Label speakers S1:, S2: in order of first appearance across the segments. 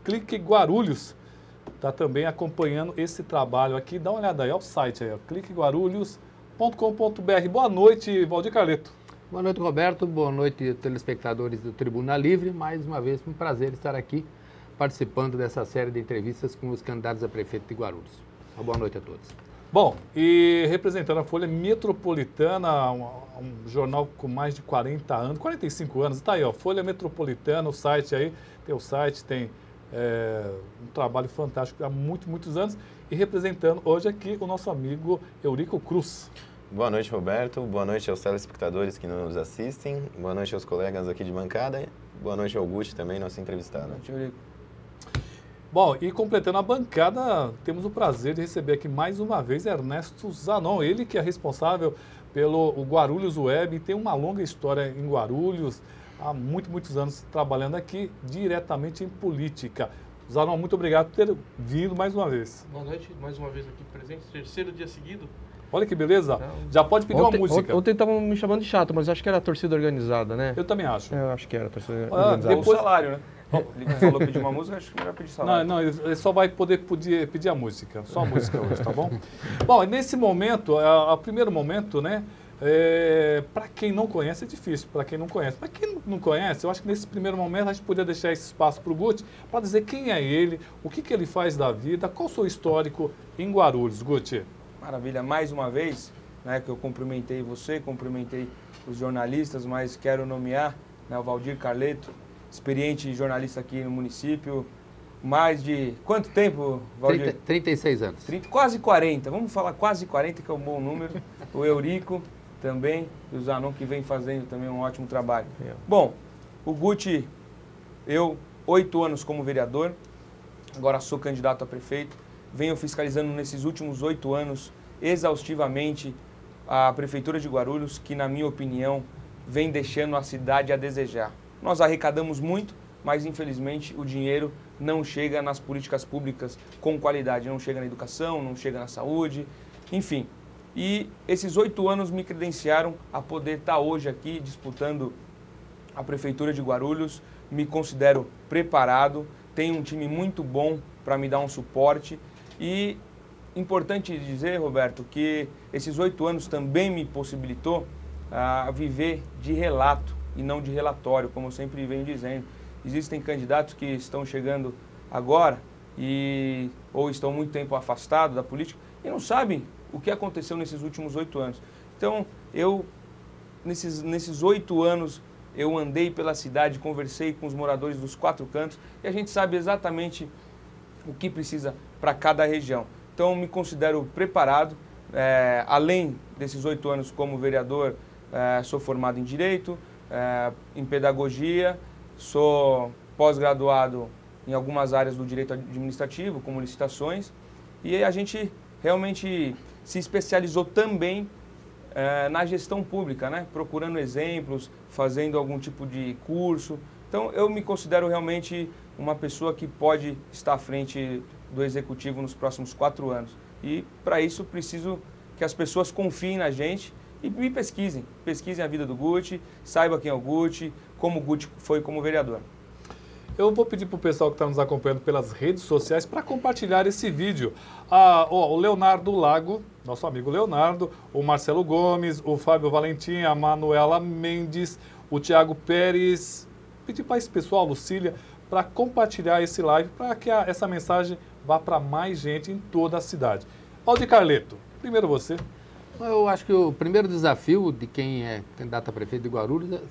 S1: Clique Guarulhos está também acompanhando esse trabalho aqui. Dá uma olhada aí, olha o site aí, cliqueguarulhos.com.br. Boa noite, Valdir Carleto.
S2: Boa noite, Roberto. Boa noite, telespectadores do Tribuna Livre. Mais uma vez, um prazer estar aqui participando dessa série de entrevistas com os candidatos a prefeito de Guarulhos. Uma boa noite a todos.
S1: Bom, e representando a Folha Metropolitana, um jornal com mais de 40 anos, 45 anos, está aí, ó, Folha Metropolitana, o site aí, tem o site, tem um trabalho fantástico há muitos anos, e representando hoje aqui o nosso amigo Eurico Cruz.
S3: Boa noite, Roberto. Boa noite aos telespectadores que nos assistem. Boa noite aos colegas aqui de bancada. Boa noite ao Guti também, nosso entrevistado. Boa noite, Eurico.
S1: Bom, e completando a bancada, temos o prazer de receber aqui mais uma vez Ernesto Zanon, ele que é responsável pelo Guarulhos Web e tem uma longa história em Guarulhos, há muitos anos trabalhando aqui diretamente em política. Zanon, muito obrigado por ter vindo mais uma vez.
S4: Boa noite, mais uma vez aqui presente, terceiro dia seguido.
S1: Olha que beleza, já pode pedir uma música.
S4: Ontem estavam me chamando de chato, mas acho que era a torcida organizada, né?
S1: Eu também acho.
S4: Eu acho que era a torcida organizada.
S5: Depois... O salário, né? Ele falou pedir uma música, acho que melhor pedir salário.
S1: Não, ele só vai poder pedir a música, só a música hoje, tá bom? Bom, nesse momento, o primeiro momento, né, para quem não conhece é difícil, para quem não conhece. Para quem não conhece, eu acho que nesse primeiro momento a gente poderia deixar esse espaço para o Guti, para dizer quem é ele, o que ele faz da vida, qual o seu histórico em Guarulhos, Guti.
S5: Maravilha, mais uma vez, né, que eu cumprimentei você, cumprimentei os jornalistas, mas quero nomear, né, o Valdir Carleto, experiente jornalista aqui no município, mais de... Quanto tempo, Valdir?
S2: 36 anos.
S5: Quase 40, vamos falar quase 40, que é um bom número. O Eurico também, e o Zanon, que vem fazendo também um ótimo trabalho. Bom, o Guti, eu, 8 anos como vereador, agora sou candidato a prefeito, venho fiscalizando nesses últimos 8 anos, exaustivamente, a Prefeitura de Guarulhos, que, na minha opinião, vem deixando a cidade a desejar. Nós arrecadamos muito, mas infelizmente o dinheiro não chega nas políticas públicas com qualidade, não chega na educação, não chega na saúde, enfim. E esses 8 anos me credenciaram a poder estar hoje aqui disputando a Prefeitura de Guarulhos. Me considero preparado, tenho um time muito bom para me dar um suporte e importante dizer, Roberto, que esses 8 anos também me possibilitou viver de relato e não de relatório, como eu sempre venho dizendo. Existem candidatos que estão chegando agora ou estão muito tempo afastados da política e não sabem o que aconteceu nesses últimos 8 anos. Então, nesses 8 anos, eu andei pela cidade, conversei com os moradores dos 4 cantos e a gente sabe exatamente o que precisa para cada região. Então, me considero preparado. Além desses 8 anos como vereador, sou formado em Direito, em Pedagogia, sou pós-graduado em algumas áreas do Direito Administrativo, como licitações, e a gente realmente se especializou também na gestão pública, né? Procurando exemplos, fazendo algum tipo de curso. Então, eu me considero realmente uma pessoa que pode estar à frente do Executivo nos próximos 4 anos. E, para isso, preciso que as pessoas confiem na gente e me pesquisem a vida do Guti, saiba quem é o Guti, como o Guti foi como vereador.
S1: Eu vou pedir para o pessoal que está nos acompanhando pelas redes sociais para compartilhar esse vídeo. O Leonardo Lago, nosso amigo Leonardo, o Marcelo Gomes, o Fábio Valentim, a Manuela Mendes, o Tiago Pérez. Pedir para esse pessoal, Lucília, para compartilhar esse live, para que essa mensagem vá para mais gente em toda a cidade. Valdir Carleto, primeiro você.
S2: Eu acho que o primeiro desafio de quem é candidato a prefeito de Guarulhos,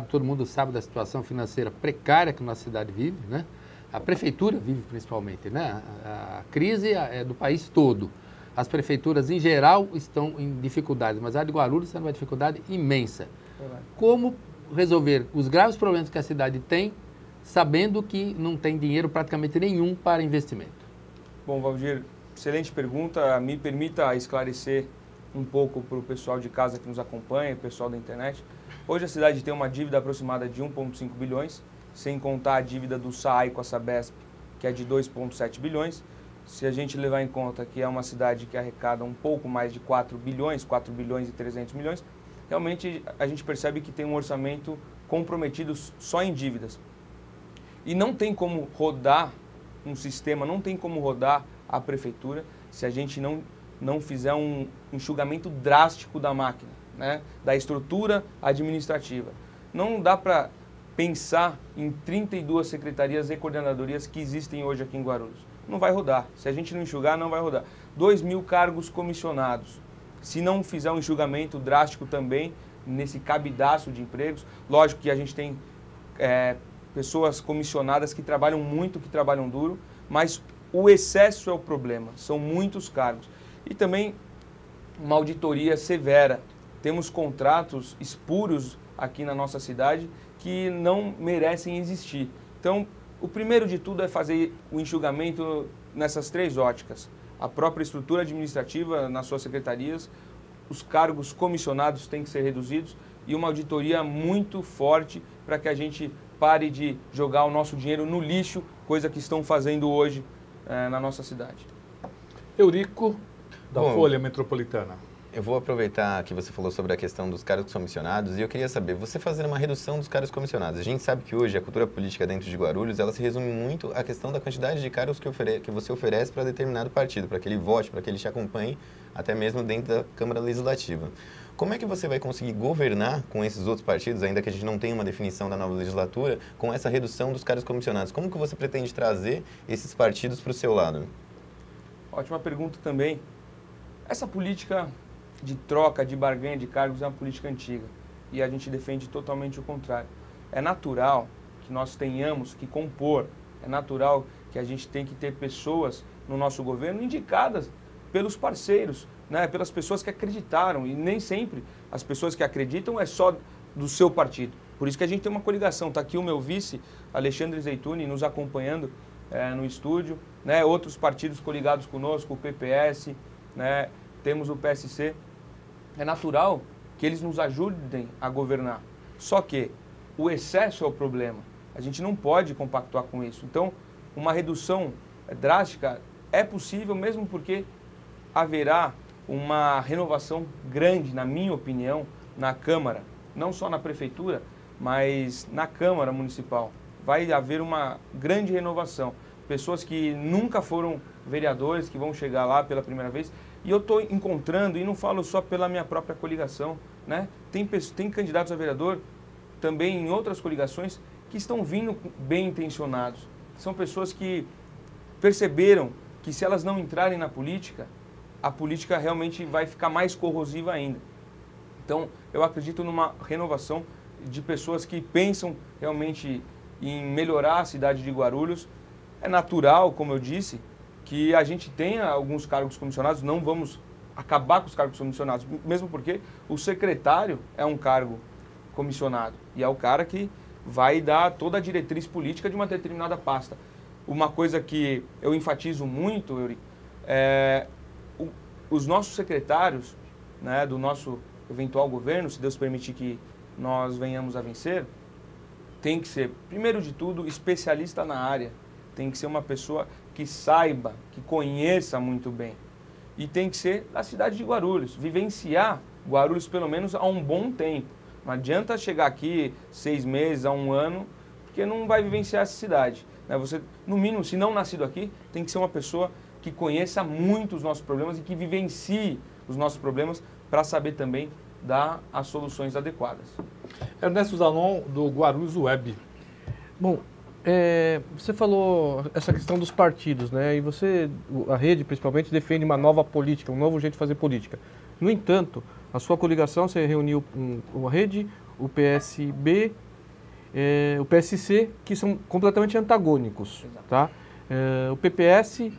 S2: todo mundo sabe da situação financeira precária que a nossa cidade vive, né? A prefeitura vive principalmente, né? A crise é do país todo. As prefeituras, em geral, estão em dificuldades, mas a de Guarulhos está numa dificuldade imensa. Como resolver os graves problemas que a cidade tem, sabendo que não tem dinheiro praticamente nenhum para investimento?
S5: Bom, Valdir, excelente pergunta. Me permita esclarecer um pouco para o pessoal de casa que nos acompanha, o pessoal da internet. Hoje a cidade tem uma dívida aproximada de 1,5 bilhões, sem contar a dívida do SAAI com a Sabesp, que é de 2,7 bilhões. Se a gente levar em conta que é uma cidade que arrecada um pouco mais de 4 bilhões e 300 milhões, realmente a gente percebe que tem um orçamento comprometido só em dívidas. E não tem como rodar um sistema, não tem como rodar a prefeitura se a gente não fizer um enxugamento drástico da máquina, né? Da estrutura administrativa. Não dá para pensar em 32 secretarias e coordenadorias que existem hoje aqui em Guarulhos. Não vai rodar. Se a gente não enxugar, não vai rodar. 2.000 cargos comissionados. Se não fizer um enxugamento drástico também nesse cabidaço de empregos, lógico que a gente tem pessoas comissionadas que trabalham muito, que trabalham duro, mas o excesso é o problema. São muitos cargos. E também uma auditoria severa. Temos contratos espúrios aqui na nossa cidade que não merecem existir. Então, o primeiro de tudo é fazer o enxugamento nessas 3 óticas. A própria estrutura administrativa nas suas secretarias, os cargos comissionados têm que ser reduzidos e uma auditoria muito forte para que a gente pare de jogar o nosso dinheiro no lixo, coisa que estão fazendo hoje na nossa cidade.
S1: Eurico, da
S3: Bom,
S1: Folha Metropolitana.
S3: Eu vou aproveitar que você falou sobre a questão dos cargos comissionados e eu queria saber, você fazendo uma redução dos cargos comissionados, a gente sabe que hoje a cultura política dentro de Guarulhos, ela se resume muito à questão da quantidade de cargos que você oferece para determinado partido, para que ele vote, para que ele te acompanhe, até mesmo dentro da Câmara Legislativa. Como é que você vai conseguir governar com esses outros partidos, ainda que a gente não tenha uma definição da nova legislatura, com essa redução dos cargos comissionados? Como que você pretende trazer esses partidos para o seu lado?
S5: Ótima pergunta também. Essa política de troca, de barganha de cargos é uma política antiga e a gente defende totalmente o contrário. É natural que nós tenhamos que compor, é natural que a gente tem que ter pessoas no nosso governo indicadas pelos parceiros, né, pelas pessoas que acreditaram e nem sempre as pessoas que acreditam é só do seu partido. Por isso que a gente tem uma coligação. Está aqui o meu vice, Alexandre Zeituni, nos acompanhando no estúdio, né, outros partidos coligados conosco, o PPS, né, temos o PSC. É natural que eles nos ajudem a governar. Só que o excesso é o problema. A gente não pode compactuar com isso. Então, uma redução drástica é possível, mesmo porque haverá uma renovação grande, na minha opinião, na Câmara. Não só na Prefeitura, mas na Câmara Municipal. Vai haver uma grande renovação. Pessoas que nunca foram vereadores, que vão chegar lá pela primeira vez. E eu estou encontrando, e não falo só pela minha própria coligação, né? Tem candidatos a vereador também em outras coligações que estão vindo bem intencionados. São pessoas que perceberam que se elas não entrarem na política, a política realmente vai ficar mais corrosiva ainda. Então, eu acredito numa renovação de pessoas que pensam realmente em melhorar a cidade de Guarulhos. É natural, como eu disse, que a gente tenha alguns cargos comissionados, não vamos acabar com os cargos comissionados, mesmo porque o secretário é um cargo comissionado e é o cara que vai dar toda a diretriz política de uma determinada pasta. Uma coisa que eu enfatizo muito, Eurico, os nossos secretários, né, do nosso eventual governo, se Deus permitir que nós venhamos a vencer, tem que ser, primeiro de tudo, especialista na área. Tem que ser uma pessoa que saiba, que conheça muito bem. E tem que ser da cidade de Guarulhos, vivenciar Guarulhos pelo menos há um bom tempo. Não adianta chegar aqui 6 meses, a 1 ano, porque não vai vivenciar essa cidade. Né? Você, no mínimo, se não nascido aqui, tem que ser uma pessoa que conheça muito os nossos problemas e que vivencie os nossos problemas para saber também dar as soluções adequadas.
S1: Ernesto Zanon, do Guarulhos Web.
S4: Bom, você falou essa questão dos partidos, né? E a rede principalmente defende uma nova política, um novo jeito de fazer política. No entanto, a sua coligação, você reuniu a rede, o PSB, o PSC, que são completamente antagônicos, tá? O PPS,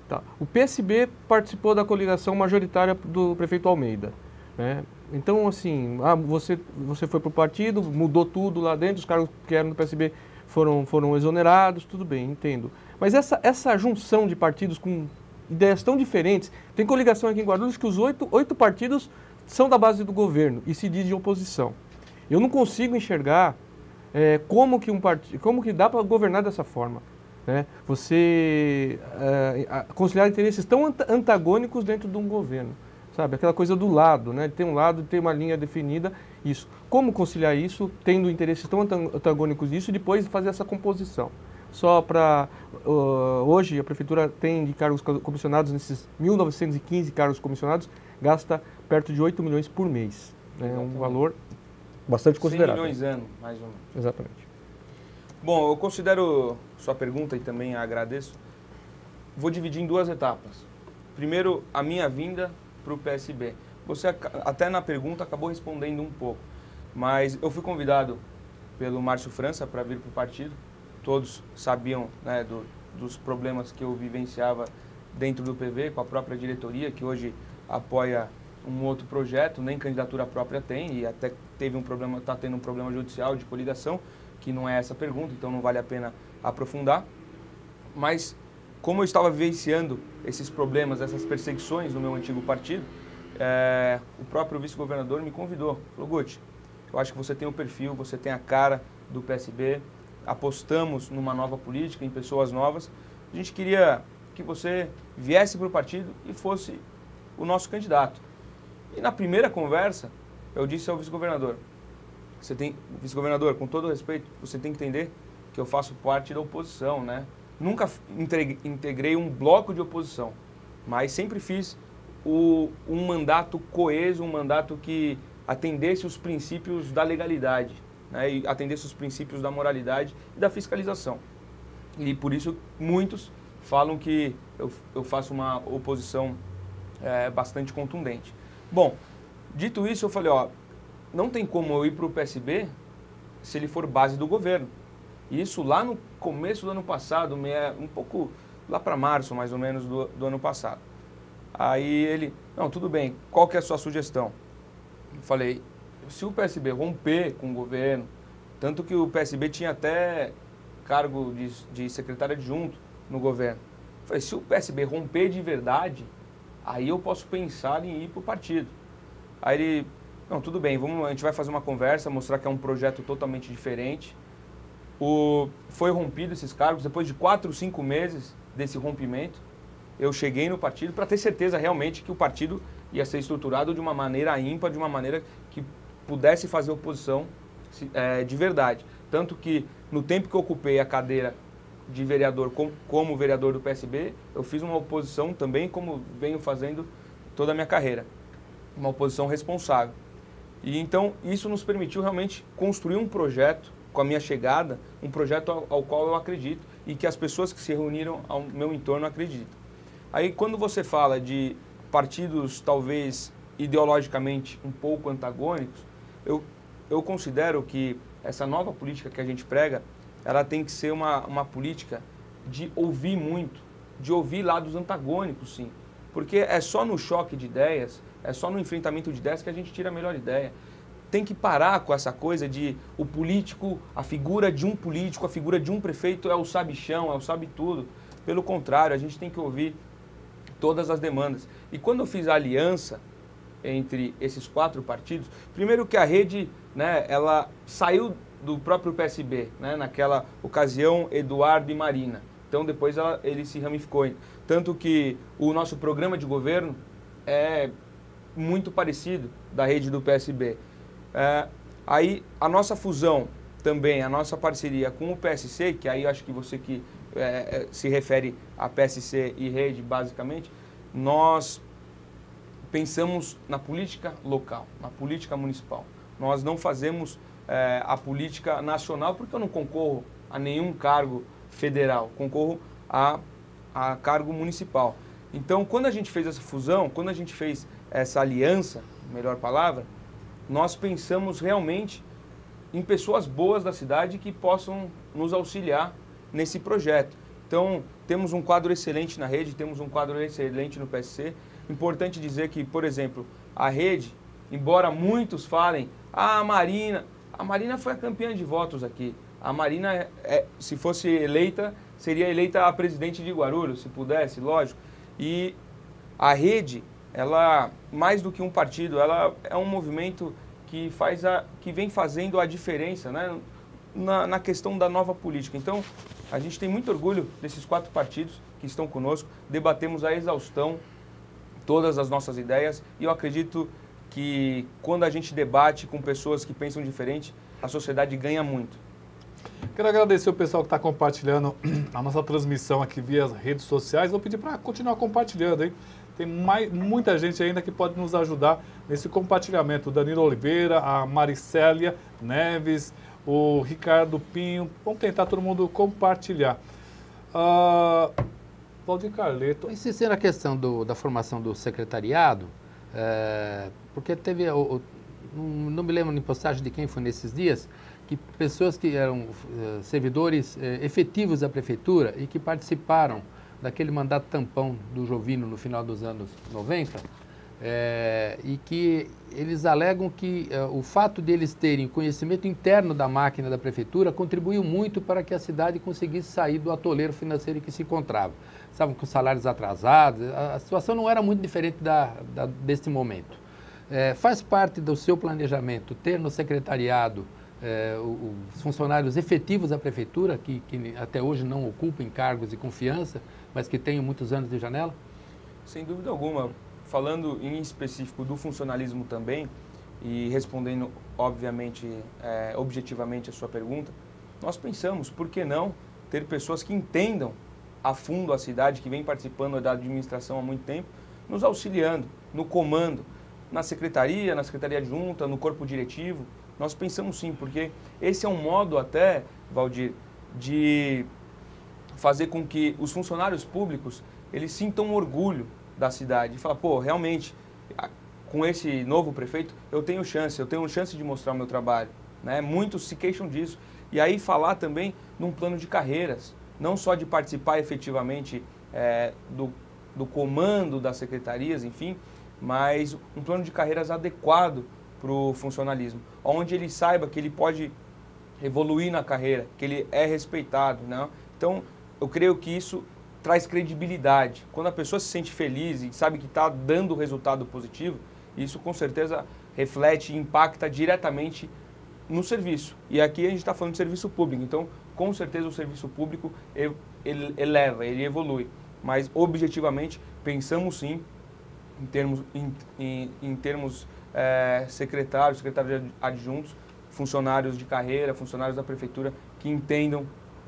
S4: tá? O PSB participou da coligação majoritária do prefeito Almeida, né? Então, assim, você foi para o partido, mudou tudo lá dentro, os cargos que eram do PSB foram exonerados, tudo bem, entendo. Mas essa junção de partidos com ideias tão diferentes, tem coligação aqui em Guarulhos que os oito partidos são da base do governo e se diz de oposição. Eu não consigo enxergar como que dá para governar dessa forma, né? Você conciliar interesses tão antagônicos dentro de um governo, sabe? Aquela coisa do lado, né? Tem um lado, tem uma linha definida, isso. Como conciliar isso, tendo interesses tão antagônicos disso, e depois fazer essa composição? Só para... hoje, a Prefeitura tem de cargos comissionados, nesses 1.915 cargos comissionados, gasta perto de 8 milhões por mês. É um valor bastante considerável.
S5: 100 milhões ano, mais ou menos.
S4: Exatamente.
S5: Bom, eu considero sua pergunta e também agradeço. Vou dividir em duas etapas. Primeiro, a minha vinda para o PSB. Você até na pergunta acabou respondendo um pouco, mas eu fui convidado pelo Márcio França para vir para o partido. Todos sabiam, né, dos problemas que eu vivenciava dentro do PV, com a própria diretoria, que hoje apoia um outro projeto, nem candidatura própria tem, e até teve um problema, está tendo um problema judicial de coligação, que não é essa pergunta, então não vale a pena aprofundar. Mas, como eu estava vivenciando esses problemas, essas perseguições no meu antigo partido, o próprio vice-governador me convidou. Falou, Guti, eu acho que você tem o perfil, você tem a cara do PSB, apostamos numa nova política, em pessoas novas. A gente queria que você viesse para o partido e fosse o nosso candidato. E na primeira conversa, eu disse ao vice-governador, vice-governador, com todo respeito, você tem que entender que eu faço parte da oposição, né? Nunca integrei um bloco de oposição, mas sempre fiz um mandato coeso, um mandato que atendesse os princípios da legalidade, né, e atendesse os princípios da moralidade e da fiscalização. E por isso muitos falam que eu faço uma oposição bastante contundente. Bom, dito isso, eu falei, ó, não tem como eu ir para o PSB se ele for base do governo. E isso lá no começo do ano passado, um pouco lá para março mais ou menos do ano passado. Aí ele, não, tudo bem, qual que é a sua sugestão? Eu falei, se o PSB romper com o governo, tanto que o PSB tinha até cargo de secretário adjunto no governo. Eu falei, se o PSB romper de verdade, aí eu posso pensar em ir para o partido. Aí ele, não, tudo bem, a gente vai fazer uma conversa, mostrar que é um projeto totalmente diferente. Foi rompido esses cargos, depois de 4, 5 meses desse rompimento, eu cheguei no partido para ter certeza realmente que o partido ia ser estruturado de uma maneira ímpar, de uma maneira que pudesse fazer oposição de verdade. Tanto que no tempo que eu ocupei a cadeira de vereador como vereador do PSB, eu fiz uma oposição também como venho fazendo toda a minha carreira. Uma oposição responsável. E então isso nos permitiu realmente construir um projeto, com a minha chegada, um projeto ao qual eu acredito e que as pessoas que se reuniram ao meu entorno acreditam. Aí quando você fala de partidos talvez ideologicamente um pouco antagônicos, eu considero que essa nova política que a gente prega, ela tem que ser uma política de ouvir muito, de ouvir lados antagônicos, sim. Porque é só no choque de ideias, é só no enfrentamento de ideias que a gente tira a melhor ideia. Tem que parar com essa coisa de o político, a figura de um político, a figura de um prefeito é o sabichão, é o sabe tudo. Pelo contrário, a gente tem que ouvir todas as demandas. E quando eu fiz a aliança entre esses 4 partidos, primeiro que a rede, né, ela saiu do próprio PSB, né, naquela ocasião Eduardo e Marina. Então depois ele se ramificou. Tanto que o nosso programa de governo é muito parecido da rede do PSB. Aí a nossa fusão também, a nossa parceria com o PSC, que aí acho que você que se refere a PSC e rede basicamente, nós pensamos na política local, na política municipal. Nós não fazemos a política nacional porque eu não concorro a nenhum cargo federal, concorro a cargo municipal. Então, quando a gente fez essa fusão, quando a gente fez essa aliança, melhor palavra, nós pensamos realmente em pessoas boas da cidade que possam nos auxiliar nesse projeto. Então, temos um quadro excelente na rede, temos um quadro excelente no PSC. Importante dizer que, por exemplo, a rede, embora muitos falem, a Marina foi a campeã de votos aqui. A Marina, se fosse eleita, seria eleita a presidente de Guarulhos, se pudesse, lógico. E a rede, ela, mais do que um partido, ela é um movimento que vem fazendo a diferença, né, na questão da nova política. Então, a gente tem muito orgulho desses 4 partidos que estão conosco, debatemos a exaustão todas as nossas ideias e eu acredito que quando a gente debate com pessoas que pensam diferente, a sociedade ganha muito.
S1: Quero agradecer o pessoal que está compartilhando a nossa transmissão aqui via as redes sociais. Vou pedir para continuar compartilhando, hein? Tem muita gente ainda que pode nos ajudar nesse compartilhamento. O Danilo Oliveira, a Maricélia Neves, o Ricardo Pinho. Vamos tentar todo mundo compartilhar. Valdir Carleto.
S2: Insistir na questão da formação do secretariado, porque teve, não me lembro em postagem de quem foi nesses dias, que pessoas que eram servidores efetivos da prefeitura e que participaram daquele mandato tampão do Jovino no final dos anos 90, e que eles alegam que o fato de eles terem conhecimento interno da máquina da prefeitura contribuiu muito para que a cidade conseguisse sair do atoleiro financeiro em que se encontrava. Estavam com salários atrasados, a situação não era muito diferente deste momento. Faz parte do seu planejamento ter no secretariado os funcionários efetivos da prefeitura, que até hoje não ocupam cargos de confiança, mas que tenham muitos anos de janela?
S5: Sem dúvida alguma. Falando em específico do funcionalismo também, e respondendo, obviamente, objetivamente a sua pergunta, nós pensamos, por que não ter pessoas que entendam a fundo a cidade, que vem participando da administração há muito tempo, nos auxiliando no comando, na secretaria adjunta, no corpo diretivo. Nós pensamos sim, porque esse é um modo até, Valdir, de fazer com que os funcionários públicos eles sintam orgulho da cidade. E falar, pô, realmente, com esse novo prefeito, eu tenho chance de mostrar o meu trabalho. Né? Muitos se queixam disso. E aí falar também num plano de carreiras, não só de participar efetivamente do comando das secretarias, enfim, mas um plano de carreiras adequado para o funcionalismo, onde ele saiba que ele pode evoluir na carreira, que ele é respeitado, né? Então, eu creio que isso traz credibilidade. Quando a pessoa se sente feliz e sabe que está dando resultado positivo, isso com certeza reflete e impacta diretamente no serviço. E aqui a gente está falando de serviço público, então com certeza o serviço público ele eleva, ele evolui. Mas objetivamente pensamos sim em termos secretários adjuntos, funcionários de carreira, funcionários da prefeitura que entendam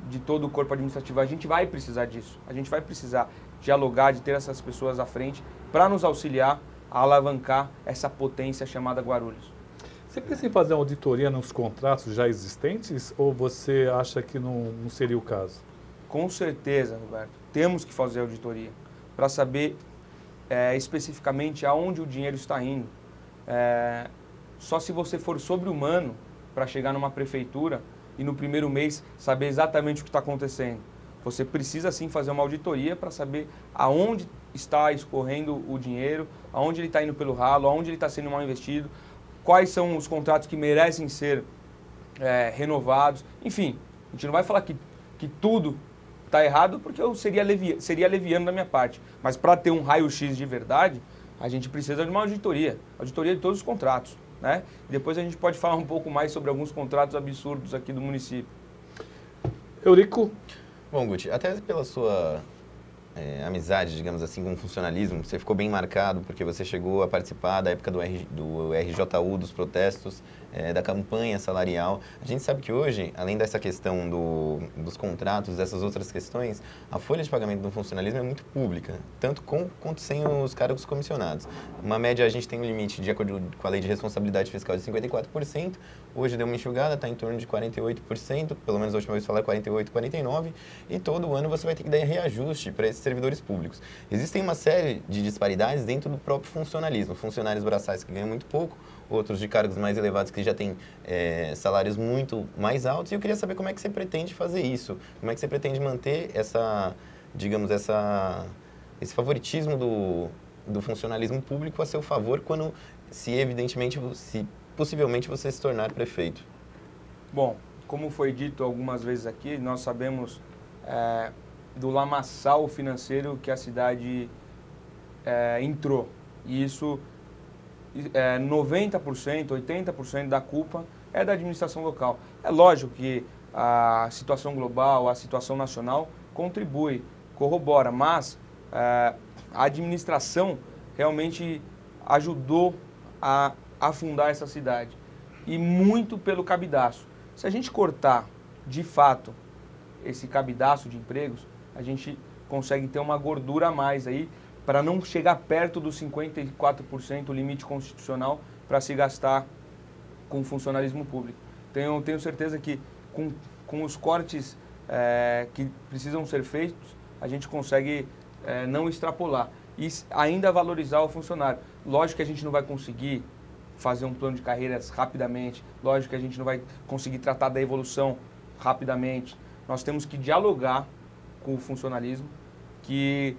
S5: de todo o corpo administrativo. A gente vai precisar disso, a gente vai precisar dialogar, de ter essas pessoas à frente para nos auxiliar a alavancar essa potência chamada Guarulhos.
S1: Você pensa em fazer uma auditoria nos contratos já existentes ou você acha que não seria o caso?
S5: Com certeza, Roberto. Temos que fazer auditoria para saber especificamente aonde o dinheiro está indo. Só se você for sobre-humano para chegar numa prefeitura e no primeiro mês saber exatamente o que está acontecendo. Você precisa sim fazer uma auditoria para saber aonde está escorrendo o dinheiro, aonde ele está indo pelo ralo, aonde ele está sendo mal investido, quais são os contratos que merecem ser renovados. Enfim, a gente não vai falar que tudo está errado porque eu seria leviano da minha parte. Mas para ter um raio-x de verdade, a gente precisa de uma auditoria de todos os contratos. Né? E depois a gente pode falar um pouco mais sobre alguns contratos absurdos aqui do município.
S1: Eurico?
S3: Bom, Guti, até pela sua amizade, digamos assim, com o funcionalismo, você ficou bem marcado porque você chegou a participar da época do RJU, dos protestos, da campanha salarial. A gente sabe que hoje, além dessa questão dos contratos, dessas outras questões, a folha de pagamento do funcionalismo é muito pública, tanto com quanto sem os cargos comissionados. Uma média, a gente tem um limite, de acordo com a lei de responsabilidade fiscal, de 54%, hoje deu uma enxugada, está em torno de 48%, pelo menos a última vez falar 48%, 49%, e todo ano você vai ter que dar reajuste para esses servidores públicos. Existem uma série de disparidades dentro do próprio funcionalismo, funcionários braçais que ganham muito pouco, outros de cargos mais elevados que já têm salários muito mais altos, e eu queria saber como é que você pretende fazer isso, como é que você pretende manter esse favoritismo do funcionalismo público a seu favor quando, se possivelmente você se tornar prefeito.
S5: Bom, como foi dito algumas vezes aqui, nós sabemos do lamaçal financeiro que a cidade entrou. E isso, 90%, 80% da culpa é da administração local. É lógico que a situação global, a situação nacional contribui, corrobora, mas a administração realmente ajudou a afundar essa cidade. E muito pelo cabidaço. Se a gente cortar de fato, esse cabidaço de empregos, a gente consegue ter uma gordura a mais aí para não chegar perto dos 54%, o limite constitucional, para se gastar com funcionalismo público. Tenho certeza que com os cortes que precisam ser feitos, a gente consegue não extrapolar e ainda valorizar o funcionário. Lógico que a gente não vai conseguir fazer um plano de carreiras rapidamente, lógico que a gente não vai conseguir tratar da evolução rapidamente. Nós temos que dialogar com o funcionalismo, que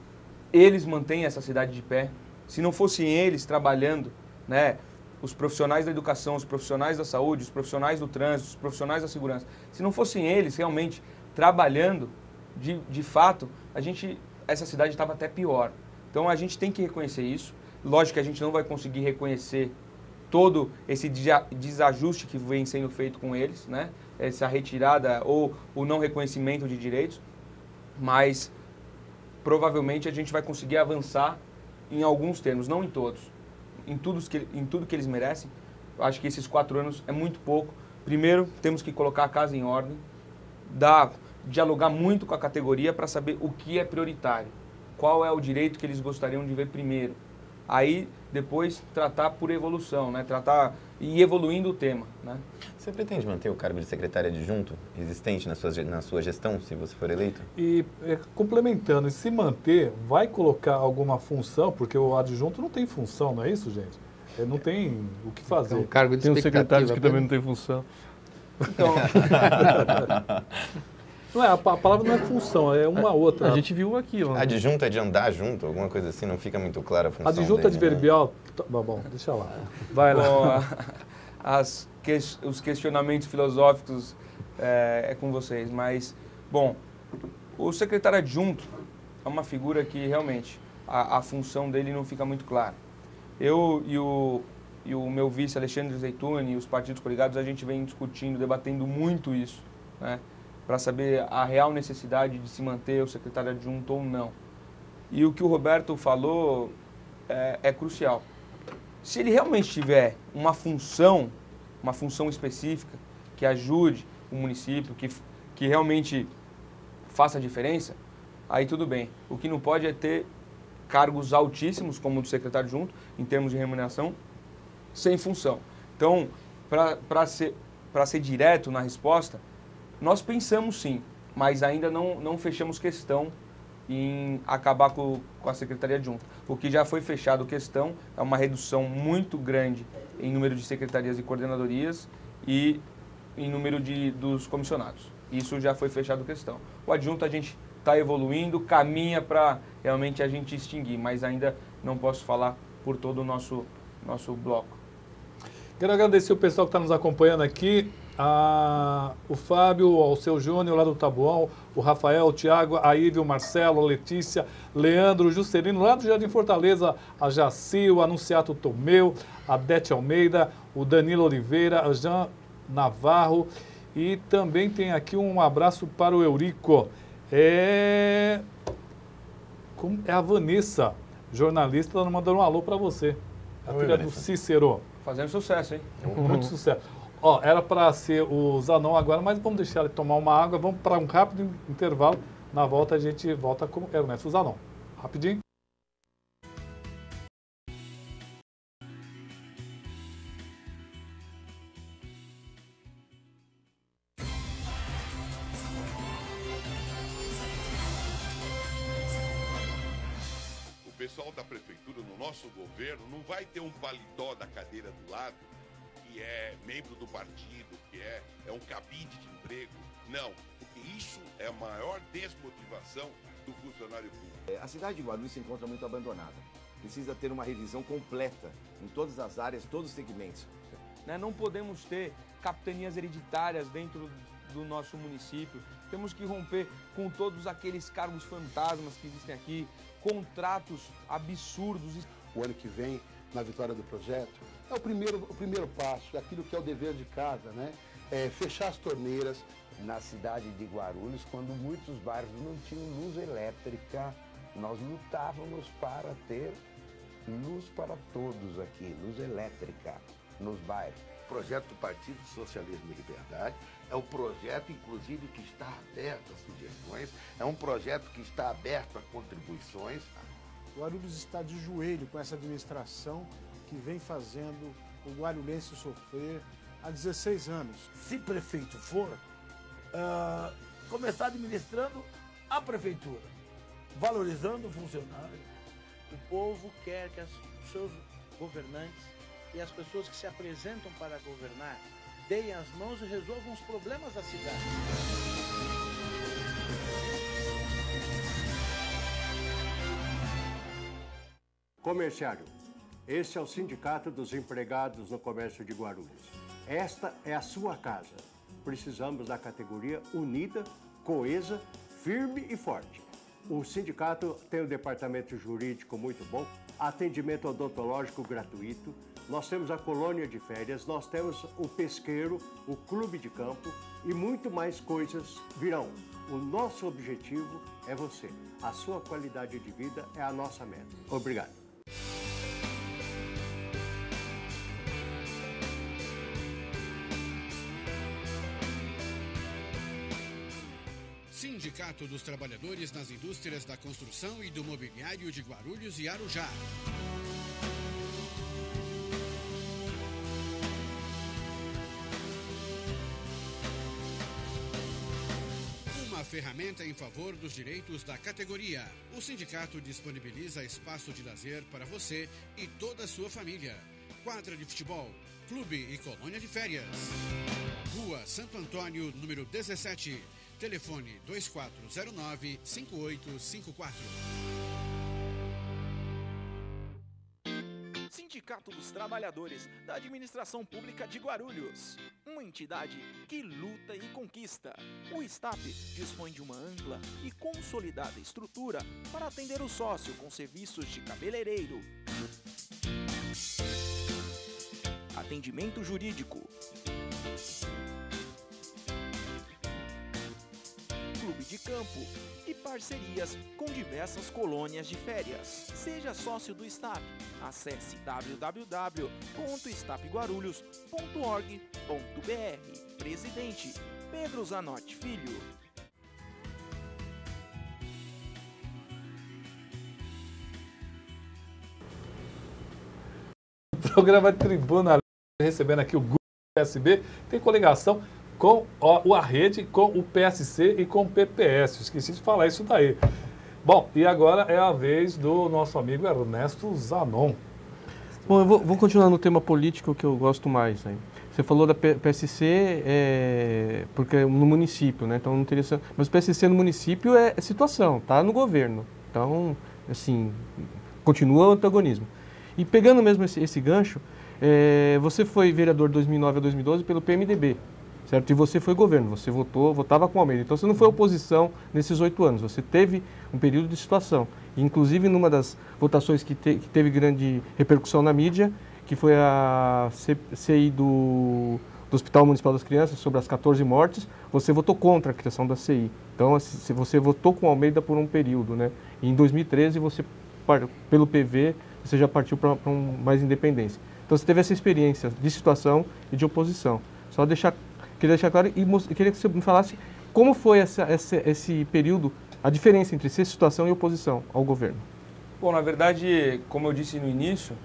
S5: eles mantenham essa cidade de pé. Se não fossem eles trabalhando, né, os profissionais da educação, os profissionais da saúde, os profissionais do trânsito, os profissionais da segurança, se não fossem eles realmente trabalhando, de fato, essa cidade estava até pior. Então a gente tem que reconhecer isso. Lógico que a gente não vai conseguir reconhecer todo esse desajuste que vem sendo feito com eles, né? Essa retirada ou o não reconhecimento de direitos, mas provavelmente a gente vai conseguir avançar em alguns termos, não em todos, em tudo que eles merecem. Eu acho que esses 4 anos é muito pouco. Primeiro, temos que colocar a casa em ordem, dialogar muito com a categoria para saber o que é prioritário, qual é o direito que eles gostariam de ver primeiro. Aí, depois, tratar por evolução, né? Tratar e evoluindo o tema, né?
S3: Você pretende manter o cargo de secretário adjunto existente na sua gestão, se você for eleito?
S1: E complementando, e se manter, vai colocar alguma função, porque o adjunto não tem função, não é isso, gente? Ele não tem o que fazer.
S2: É um cargo de
S4: Tem uns secretários que
S2: expectativa
S4: também não têm função.
S5: Então,
S1: Não é, a palavra não é função, é uma outra.
S4: A gente viu aqui, ó.
S3: Adjunto é de andar junto, alguma coisa assim, não fica muito clara a função
S1: Adjunta
S3: dele, né?
S1: adverbial. Bom, deixa lá. Vai lá.
S5: bom, os questionamentos filosóficos é com vocês, mas, bom, o secretário adjunto é uma figura que realmente a função dele não fica muito clara. Eu e o meu vice Alexandre Zeituni e os partidos coligados, a gente vem discutindo, debatendo muito isso, né, para saber a real necessidade de se manter o secretário adjunto ou não. E o que o Roberto falou é crucial. Se ele realmente tiver uma função específica que ajude o município, que realmente faça a diferença, aí tudo bem. O que não pode é ter cargos altíssimos, como o do secretário adjunto, em termos de remuneração, sem função. Então, para ser direto na resposta, nós pensamos sim, mas ainda não fechamos questão em acabar com a secretaria adjunta. O que já foi fechado questão é uma redução muito grande em número de secretarias e coordenadorias e em número dos comissionados. Isso já foi fechado questão. O adjunto a gente está evoluindo, caminha para realmente a gente extinguir, mas ainda não posso falar por todo o nosso bloco.
S1: Quero agradecer o pessoal que está nos acompanhando aqui. O Fábio, o seu Júnior lá do Taboão, o Rafael, o Tiago, a Ive, o Marcelo, a Letícia, Leandro, o Juscelino, lá do Jardim Fortaleza, a Jaci, o Anunciato Tomeu, a Dete Almeida, o Danilo Oliveira, a Jean Navarro e também tem aqui um abraço para o Eurico. É a Vanessa, jornalista, ela mandando um alô para você. A filha do Cícero.
S5: Fazendo sucesso, hein?
S1: Muito sucesso. Ó, era para ser o Zanon agora, mas vamos deixar ele tomar uma água. Vamos para um rápido intervalo. Na volta a gente volta com Ernesto Zanon. Rapidinho.
S6: O pessoal da prefeitura, no nosso governo, não vai ter um paletó da cadeira do lado que é membro do partido, que é um cabide de emprego. Não, porque isso é a maior desmotivação do funcionário público.
S7: A cidade de Guarulhos se encontra muito abandonada. Precisa ter uma revisão completa em todas as áreas, todos os segmentos.
S5: Não podemos ter capitanias hereditárias dentro do nosso município. Temos que romper com todos aqueles cargos fantasmas que existem aqui, contratos absurdos.
S8: O ano que vem, na vitória do projeto, é o primeiro passo, aquilo que é o dever de casa, né? É fechar as torneiras.
S9: Na cidade de Guarulhos, quando muitos bairros não tinham luz elétrica, nós lutávamos para ter luz para todos aqui, luz elétrica nos bairros.
S10: projeto do Partido Socialismo e Liberdade, é um projeto, inclusive, que está aberto a sugestões, é um projeto que está aberto a contribuições.
S11: Guarulhos está de joelho com essa administração que vem fazendo o guarulhense sofrer há 16 anos.
S12: Se prefeito for, começar administrando a prefeitura, valorizando o funcionário.
S13: O povo quer que os seus governantes e as pessoas que se apresentam para governar deem as mãos e resolvam os problemas da cidade.
S14: Comerciário, esse é o Sindicato dos Empregados no Comércio de Guarulhos. Esta é a sua casa. Precisamos da categoria unida, coesa, firme e forte. O sindicato tem um departamento jurídico muito bom, atendimento odontológico gratuito, nós temos a colônia de férias, nós temos o pesqueiro, o clube de campo e muito mais coisas virão. O nosso objetivo é você. A sua qualidade de vida é a nossa meta. Obrigado.
S15: Sindicato dos Trabalhadores nas Indústrias da Construção e do Mobiliário de Guarulhos e Arujá. Uma ferramenta em favor dos direitos da categoria. O sindicato disponibiliza espaço de lazer para você e toda a sua família. Quadra de futebol, clube e colônia de férias. Rua Santo Antônio, número 17. Telefone 2409-5854.
S16: Sindicato dos Trabalhadores da Administração Pública de Guarulhos. Uma entidade que luta e conquista. O STAP dispõe de uma ampla e consolidada estrutura para atender o sócio com serviços de cabeleireiro, atendimento jurídico, clube de campo e parcerias com diversas colônias de férias. Seja sócio do STAP. Acesse www.stapguarulhos.org.br. Presidente Pedro Zanotti Filho.
S1: O programa Tribuna recebendo aqui o Google PSB tem coligação com a rede, com o PSC e com o PPS. Esqueci de falar isso daí. Bom, e agora é a vez do nosso amigo Ernesto Zanon.
S4: Bom, eu vou continuar no tema político que eu gosto mais. Né? Você falou da PSC porque é no município, né? Então não teria. Mas o PSC no município é situação, tá no governo. Então, assim, continua o antagonismo. E pegando mesmo esse gancho, você foi vereador de 2009 a 2012 pelo PMDB. Certo? E você foi governo, você votava com o Almeida. Então você não foi oposição nesses 8 anos, você teve um período de situação. E, inclusive, numa das votações que teve grande repercussão na mídia, que foi a CI do Hospital Municipal das Crianças, sobre as 14 mortes, você votou contra a criação da CI. Então você votou com o Almeida por um período, né? E em 2013, pelo PV, você já partiu para mais independência. Então você teve essa experiência de situação e de oposição. Queria deixar claro e queria que você me falasse como foi esse período, a diferença entre ser situação e oposição ao governo.
S5: Bom, na verdade, como eu disse no início,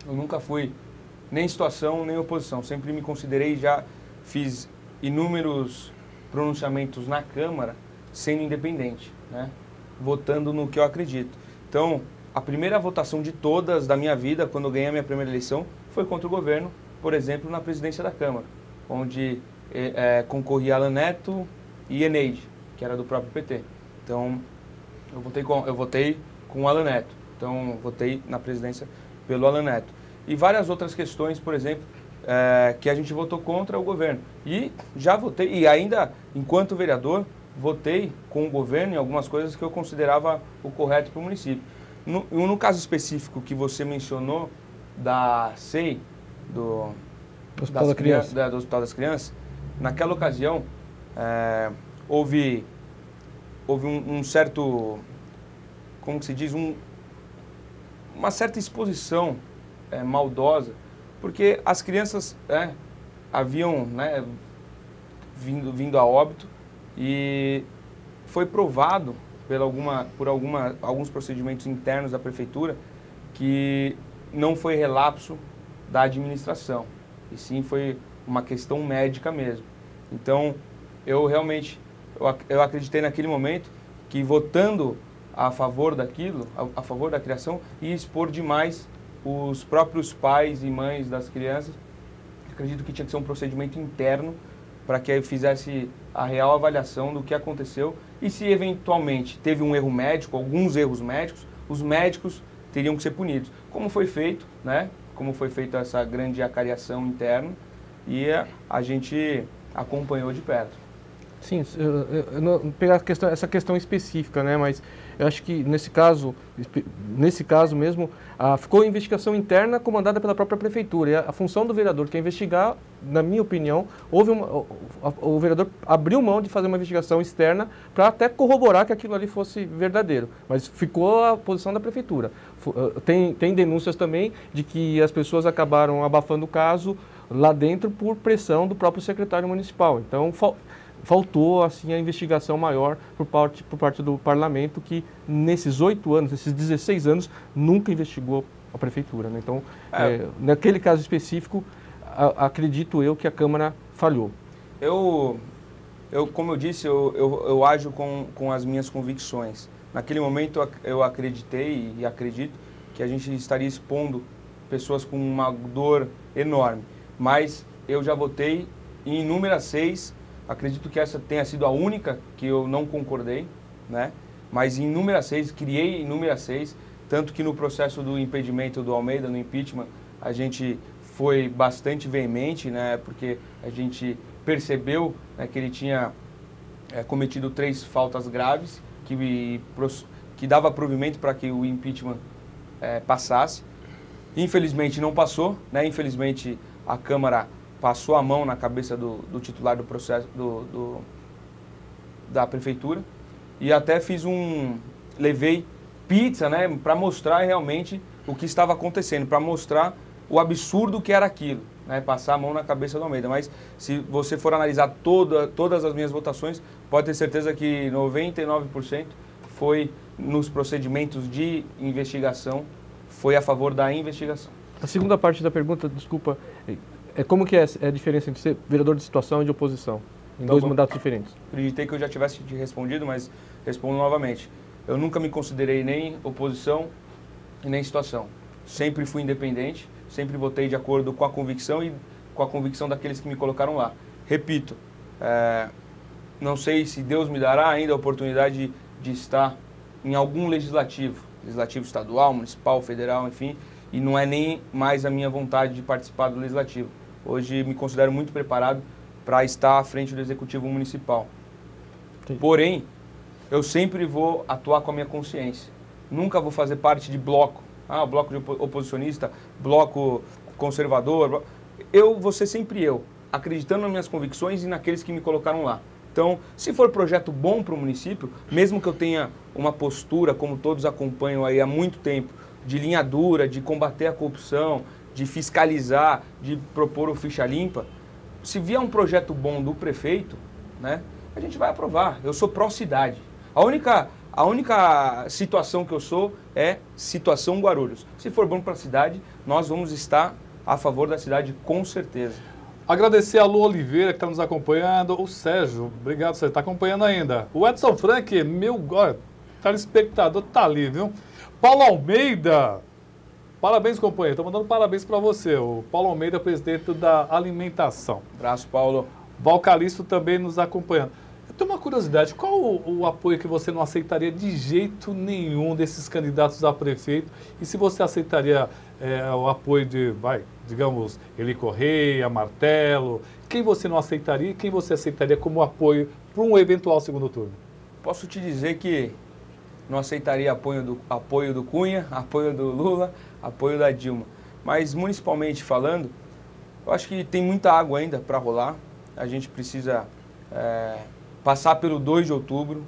S5: eu nunca fui nem situação nem oposição. Sempre me considerei, já fiz inúmeros pronunciamentos na Câmara sendo independente, né? Votando no que eu acredito. Então, a primeira votação de todas da minha vida, quando eu ganhei a minha primeira eleição, foi contra o governo, por exemplo, na presidência da Câmara, onde concorria Alan Neto e Eneide, que era do próprio PT. Então, eu votei com o Alan Neto. Então, votei na presidência pelo Alan Neto. E várias outras questões, por exemplo, que a gente votou contra o governo. E já votei, e ainda, enquanto vereador, votei com o governo em algumas coisas que eu considerava o correto para o município. No caso específico que você mencionou, da CEI, do Hospital das Crianças, naquela ocasião, houve um certo, como que se diz, uma certa exposição maldosa, porque as crianças haviam, né, vindo a óbito, e foi provado por alguns procedimentos internos da prefeitura que não foi relapso da administração, e sim foi uma questão médica mesmo. Então, eu realmente, eu acreditei naquele momento que votando a favor daquilo, a favor da criação, ia expor demais os próprios pais e mães das crianças. Acredito que tinha que ser um procedimento interno para que fizesse a real avaliação do que aconteceu, e se eventualmente teve um erro médico, alguns erros médicos, os médicos teriam que ser punidos. Como foi feito, né? Como foi feita essa grande acariação interna, e a gente acompanhou de perto.
S4: Sim, eu não pegar essa questão específica, né? Mas eu acho que nesse caso mesmo, ficou a investigação interna comandada pela própria prefeitura. E a função do vereador, que é investigar, na minha opinião, o vereador abriu mão de fazer uma investigação externa para até corroborar que aquilo ali fosse verdadeiro. Mas ficou a posição da prefeitura. Tem denúncias também de que as pessoas acabaram abafando o caso lá dentro por pressão do próprio secretário municipal. Então, faltou assim a investigação maior por parte do parlamento, que nesses 8 anos, nesses 16 anos, nunca investigou a prefeitura, né? Então, naquele caso específico, acredito eu que a Câmara falhou.
S5: Como eu disse, eu ajo com as minhas convicções. Naquele momento eu acreditei e acredito que a gente estaria expondo pessoas com uma dor enorme, mas eu já votei em inúmeras 6. Acredito que essa tenha sido a única que eu não concordei, né? Mas em inúmeras 6, criei inúmeras 6, tanto que no processo do impedimento do Almeida, no impeachment, a gente foi bastante veemente, né? Porque a gente percebeu, né, que ele tinha cometido 3 faltas graves, que dava provimento para que o impeachment passasse. Infelizmente não passou, né? Infelizmente a Câmara passou a mão na cabeça do titular do processo da prefeitura, e até levei pizza, né, para mostrar realmente o que estava acontecendo, para mostrar o absurdo que era aquilo, né, passar a mão na cabeça do Almeida. Mas se você for analisar todas as minhas votações, pode ter certeza que 99% foi nos procedimentos de investigação, foi a favor da investigação.
S4: A segunda parte da pergunta, desculpa, como que é a diferença entre ser vereador de situação e de oposição, em 2 mandatos diferentes?
S5: Acreditei que eu já tivesse te respondido, mas respondo novamente. Eu nunca me considerei nem oposição e nem situação. Sempre fui independente, sempre votei de acordo com a convicção e com a convicção daqueles que me colocaram lá. Repito, não sei se Deus me dará ainda a oportunidade de estar em algum legislativo estadual, municipal, federal, enfim, e não é nem mais a minha vontade de participar do legislativo. Hoje me considero muito preparado para estar à frente do executivo municipal. Sim. Porém, eu sempre vou atuar com a minha consciência. Nunca vou fazer parte de bloco. Bloco de oposicionista, bloco conservador. Eu vou ser sempre eu, acreditando nas minhas convicções e naqueles que me colocaram lá. Então, se for projeto bom para o município, mesmo que eu tenha uma postura, como todos acompanham aí há muito tempo, de linha dura, de combater a corrupção, de fiscalizar, de propor o ficha limpa, se vier um projeto bom do prefeito, né, a gente vai aprovar. Eu sou pró-cidade. A única situação que eu sou é situação Guarulhos. Se for bom para a cidade, nós vamos estar a favor da cidade com certeza.
S1: Agradecer a Lu Oliveira, que está nos acompanhando. O Sérgio, obrigado, você está acompanhando ainda. O Edson Frank, meu telespectador, tá ali, viu? Paulo Almeida, parabéns, companheiro. Estou mandando parabéns para você. O Paulo Almeida, presidente da Alimentação.
S5: Abraço, Paulo.
S1: Val Calixto também nos acompanhando. Eu tenho uma curiosidade, qual o apoio que você não aceitaria de jeito nenhum desses candidatos a prefeito? E se você aceitaria o apoio de, digamos, Eli Correia, Martelo, quem você não aceitaria e quem você aceitaria como apoio para um eventual segundo turno?
S5: Posso te dizer que não aceitaria apoio do Cunha, apoio do Lula, apoio da Dilma. Mas, municipalmente falando, eu acho que tem muita água ainda para rolar. A gente precisa passar pelo 2 de outubro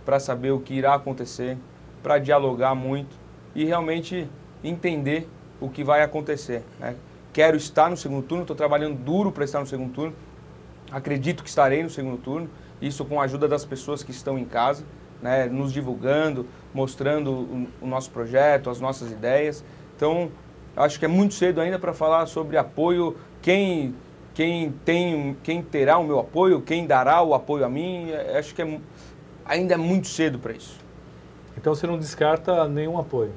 S5: para saber o que irá acontecer, para dialogar muito e realmente entender o que vai acontecer, né? quero estar no segundo turno, estou trabalhando duro para estar no segundo turno, acredito que estarei no segundo turno, isso com a ajuda das pessoas que estão em casa, né, nos divulgando, mostrando o nosso projeto, as nossas ideias. Então, acho que é muito cedo ainda para falar sobre apoio, quem terá o meu apoio, quem dará o apoio a mim, acho que ainda é muito cedo para isso.
S1: Então você não descarta nenhum apoio?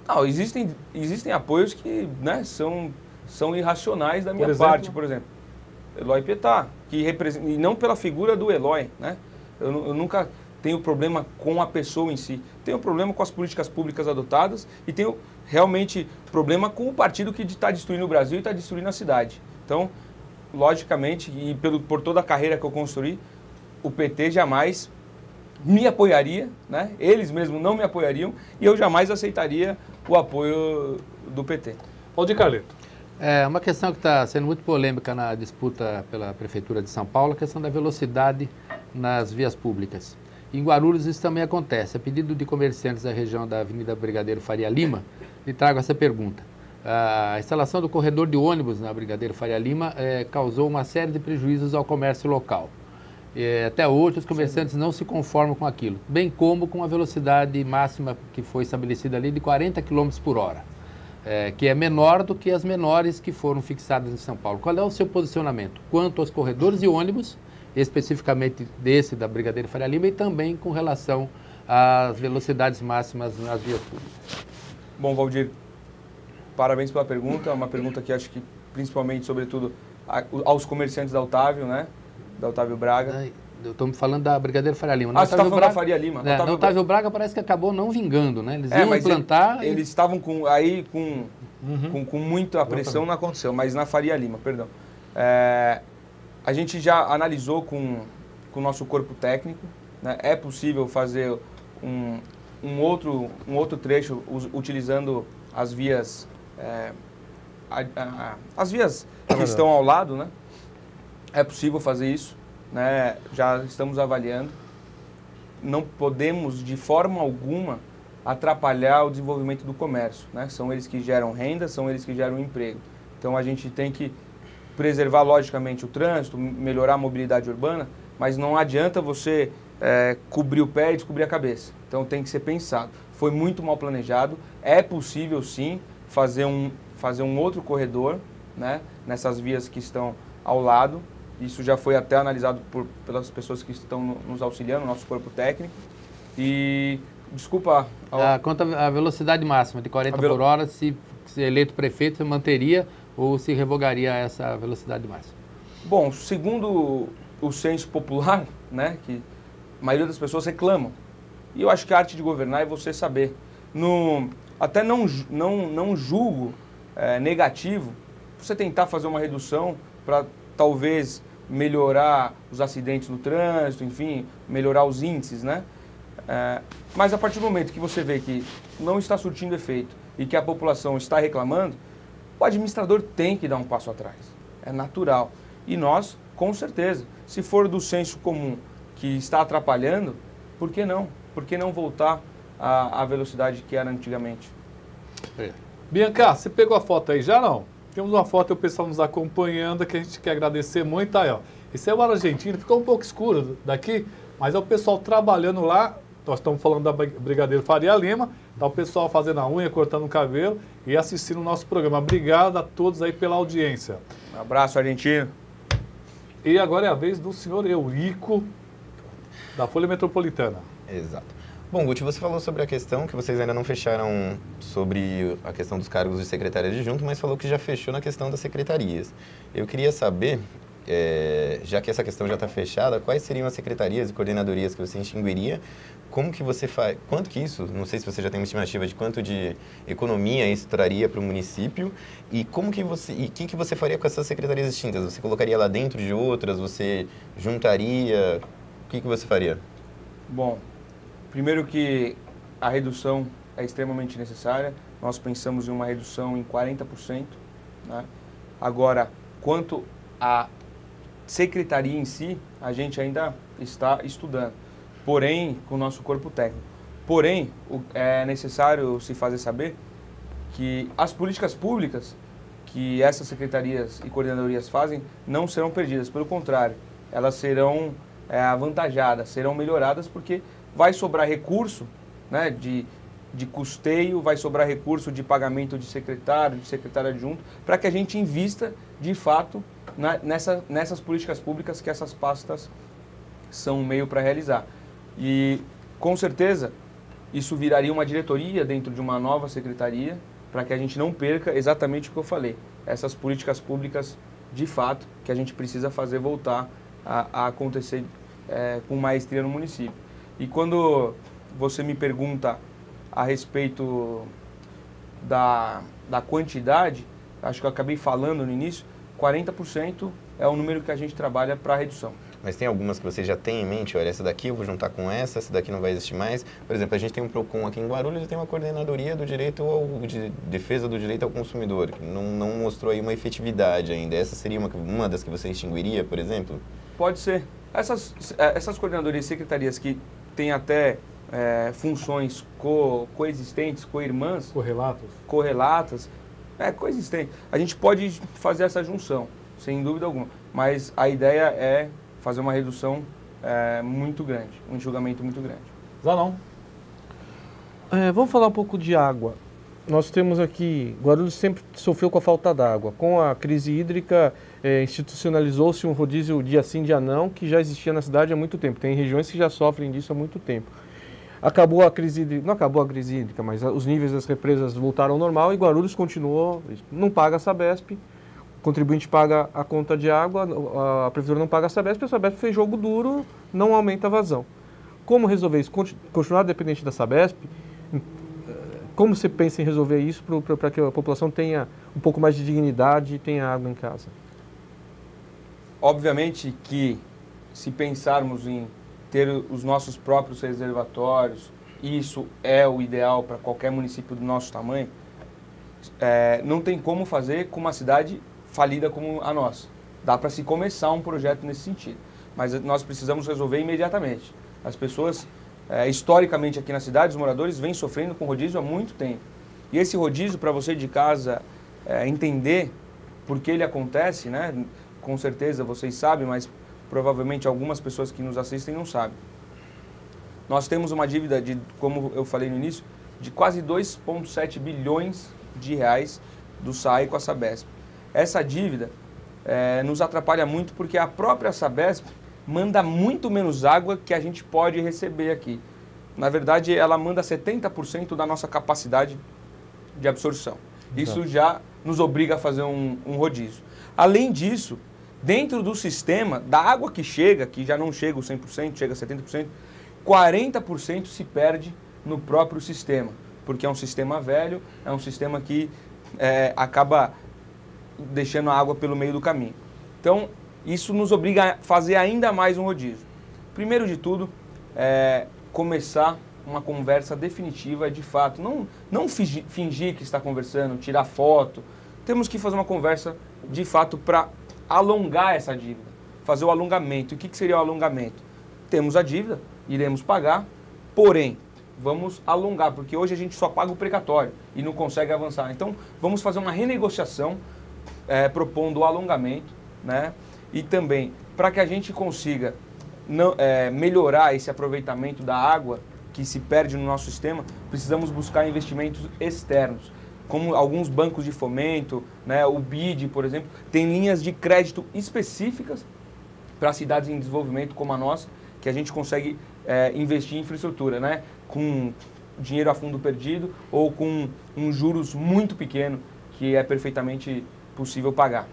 S5: Não, existem apoios que, né, são irracionais da minha parte, por exemplo. Eloy Pietá, que representa, e não pela figura do Eloy, né? Eu nunca tenho problema com a pessoa em si. Tenho problema com as políticas públicas adotadas e tenho realmente problema com o partido que está destruindo o Brasil e está destruindo a cidade. Então, logicamente, e por toda a carreira que eu construí, o PT jamais me apoiaria, né? Eles mesmos não me apoiariam e eu jamais aceitaria o apoio do PT.
S1: Valdir Carleto.
S2: É uma questão que está sendo muito polêmica na disputa pela Prefeitura de São Paulo, a questão da velocidade nas vias públicas. Em Guarulhos isso também acontece. A pedido de comerciantes da região da Avenida Brigadeiro Faria Lima, lhe trago essa pergunta. A instalação do corredor de ônibus na Brigadeiro Faria Lima causou uma série de prejuízos ao comércio local. Até hoje os comerciantes não se conformam com aquilo, bem como com a velocidade máxima que foi estabelecida ali de 40 km por hora, que é menor do que as menores que foram fixadas em São Paulo. Qual é o seu posicionamento quanto aos corredores de ônibus, especificamente desse da Brigadeiro Faria Lima, e também com relação às velocidades máximas nas vias públicas?
S5: Bom, Valdir, parabéns pela pergunta, é uma pergunta que acho que principalmente, sobretudo, aos comerciantes da Otávio, né? Da Otávio Braga.
S2: Eu estou falando da Brigadeiro Faria Lima.
S5: Você está falando da Faria Lima.
S2: Na Otávio Braga parece que acabou não vingando, né? Eles iam implantar...
S5: Eles estavam com muita pressão, não aconteceu, mas na Faria Lima, perdão. A gente já analisou com o nosso corpo técnico, né? É possível fazer um outro trecho utilizando as vias, as vias que estão ao lado, né? É possível fazer isso, né? Já estamos avaliando. Não podemos, de forma alguma, atrapalhar o desenvolvimento do comércio, né? São eles que geram renda, são eles que geram emprego. Então, a gente tem que preservar, logicamente, o trânsito, melhorar a mobilidade urbana, mas não adianta você cobrir o pé e descobrir a cabeça. Então, tem que ser pensado. Foi muito mal planejado. É possível, sim, fazer um outro corredor, né? Nessas vias que estão ao lado. Isso já foi até analisado pelas pessoas que estão nos auxiliando, nosso corpo técnico. E, desculpa...
S2: Quanto à velocidade máxima de 40 por hora, se eleito prefeito, você manteria ou se revogaria essa velocidade máxima? Bom,
S5: segundo o senso popular, né, que a maioria das pessoas reclamam. E eu acho que a arte de governar é você saber. Até não julgo negativo você tentar fazer uma redução para talvez melhorar os acidentes no trânsito, enfim, melhorar os índices, né? Mas a partir do momento que você vê que não está surtindo efeito e que a população está reclamando, o administrador tem que dar um passo atrás. É natural. E nós, com certeza, se for do senso comum que está atrapalhando, por que não? Por que não voltar à velocidade que era antigamente?
S1: Bianca, você pegou a foto aí já não? Temos uma foto e o pessoal nos acompanhando que a gente quer agradecer muito. Aí, ó. Esse é o Argentina, ficou um pouco escuro daqui, mas é o pessoal trabalhando lá. Nós estamos falando da Brigadeiro Faria Lima, tá o pessoal fazendo a unha, cortando o cabelo e assistindo o nosso programa. Obrigado a todos aí pela audiência.
S5: Um abraço, argentino.
S1: E agora é a vez do senhor Eurico, da Folha Metropolitana.
S3: Exato. Bom, Guti, você falou sobre a questão que vocês ainda não fecharam sobre a questão dos cargos de secretária adjunto, mas falou que já fechou na questão das secretarias. Eu queria saber, já que essa questão já está fechada, quais seriam as secretarias e coordenadorias que você extinguiria? Como que você faz? Quanto que isso? Não sei se você já tem uma estimativa de quanto de economia isso traria para o município e como que você o que você faria com essas secretarias extintas? Você colocaria lá dentro de outras? Você juntaria? O que você faria?
S5: Bom, primeiro que a redução é extremamente necessária. Nós pensamos em uma redução em 40%. Né? Agora, quanto à secretaria em si, a gente ainda está estudando. Porém, com o nosso corpo técnico. Porém, é necessário se fazer saber que as políticas públicas que essas secretarias e coordenadorias fazem não serão perdidas, pelo contrário, elas serão avantajadas, serão melhoradas, porque vai sobrar recurso, né, de custeio, vai sobrar recurso de pagamento de secretário adjunto, para que a gente invista, de fato, nessas políticas públicas que essas pastas são um meio para realizar. E, com certeza, isso viraria uma diretoria dentro de uma nova secretaria, para que a gente não perca exatamente o que eu falei, essas políticas públicas, de fato, que a gente precisa fazer voltar a acontecer com maestria no município. E quando você me pergunta a respeito da quantidade, acho que eu acabei falando no início, 40% é o número que a gente trabalha para redução.
S3: Mas tem algumas que você já tem em mente? Olha, essa daqui eu vou juntar com essa daqui não vai existir mais. Por exemplo, a gente tem um PROCON aqui em Guarulhos e tem uma coordenadoria do direito de defesa do direito ao consumidor, que não mostrou aí uma efetividade ainda. Essa seria uma das que você extinguiria, por exemplo?
S5: Pode ser. Essas coordenadorias e secretarias que têm até funções coexistentes, co-irmãs, correlatas, coexistentes. A gente pode fazer essa junção, sem dúvida alguma. Mas a ideia é fazer uma redução muito grande, um enxugamento muito grande.
S1: Zanon.
S4: Vamos falar um pouco de água. Nós temos aqui, Guarulhos sempre sofreu com a falta d'água. Com a crise hídrica, institucionalizou-se um rodízio dia sim, dia não, que já existia na cidade há muito tempo. Tem regiões que já sofrem disso há muito tempo. Acabou a crise hídrica, não acabou a crise hídrica, mas os níveis das represas voltaram ao normal e Guarulhos continuou, não paga a Sabesp, o contribuinte paga a conta de água, a prefeitura não paga a Sabesp fez jogo duro, não aumenta a vazão. Como resolver isso? Continuar dependente da Sabesp? Como você pensa em resolver isso para que a população tenha um pouco mais de dignidade e tenha água em casa?
S5: Obviamente que, se pensarmos em ter os nossos próprios reservatórios, isso é o ideal para qualquer município do nosso tamanho, não tem como fazer com uma cidade falida como a nossa. Dá para se começar um projeto nesse sentido, mas nós precisamos resolver imediatamente. As pessoas, historicamente aqui na cidade, os moradores vêm sofrendo com rodízio há muito tempo. E esse rodízio, para você de casa entender por que ele acontece, né? Com certeza vocês sabem, mas provavelmente algumas pessoas que nos assistem não sabem. Nós temos uma dívida de, como eu falei no início, de quase 2,7 bilhões de reais do SAI com a Sabesp. Essa dívida nos atrapalha muito porque a própria Sabesp manda muito menos água que a gente pode receber aqui. Na verdade, ela manda 70% da nossa capacidade de absorção. Isso já nos obriga a fazer um rodízio. Além disso, dentro do sistema, da água que chega, que já não chega o 100%, chega a 70%, 40% se perde no próprio sistema, porque é um sistema velho, é um sistema que acaba deixando a água pelo meio do caminho. Então, isso nos obriga a fazer ainda mais um rodízio. Primeiro de tudo, começar uma conversa definitiva de fato. Não fingir que está conversando, tirar foto. Temos que fazer uma conversa de fato para alongar essa dívida, fazer o alongamento. E o que seria o alongamento? Temos a dívida, iremos pagar, porém, vamos alongar, porque hoje a gente só paga o precatório e não consegue avançar. Então, vamos fazer uma renegociação propondo o alongamento, né? E também, para que a gente consiga melhorar esse aproveitamento da água que se perde no nosso sistema, precisamos buscar investimentos externos, como alguns bancos de fomento, né, o BID, por exemplo, tem linhas de crédito específicas para cidades em desenvolvimento como a nossa, que a gente consegue investir em infraestrutura, né, com dinheiro a fundo perdido ou com juros muito pequeno, que é perfeitamente possível pagar.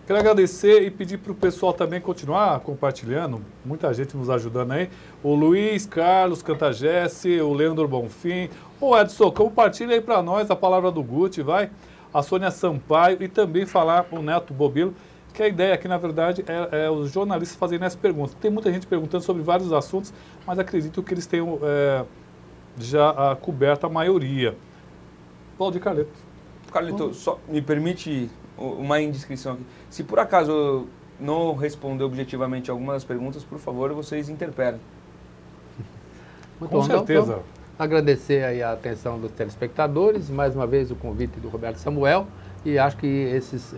S1: Quero agradecer e pedir para o pessoal também continuar compartilhando, muita gente nos ajudando aí. O Luiz Carlos Cantagesse, o Leandro Bonfim, o Edson, compartilha aí para nós a palavra do Guti, vai. A Sônia Sampaio e também falar o Neto Bobilo, que a ideia aqui, na verdade, é os jornalistas fazerem as perguntas. Tem muita gente perguntando sobre vários assuntos, mas acredito que eles tenham já coberto a maioria. Valdir Carleto.
S5: Carleto, só me permite uma indiscrição aqui. Se por acaso eu não responder objetivamente alguma das perguntas, por favor, vocês interpelem.
S2: Com certeza. Então, agradecer aí a atenção dos telespectadores, mais uma vez o convite do Roberto Samuel, e acho que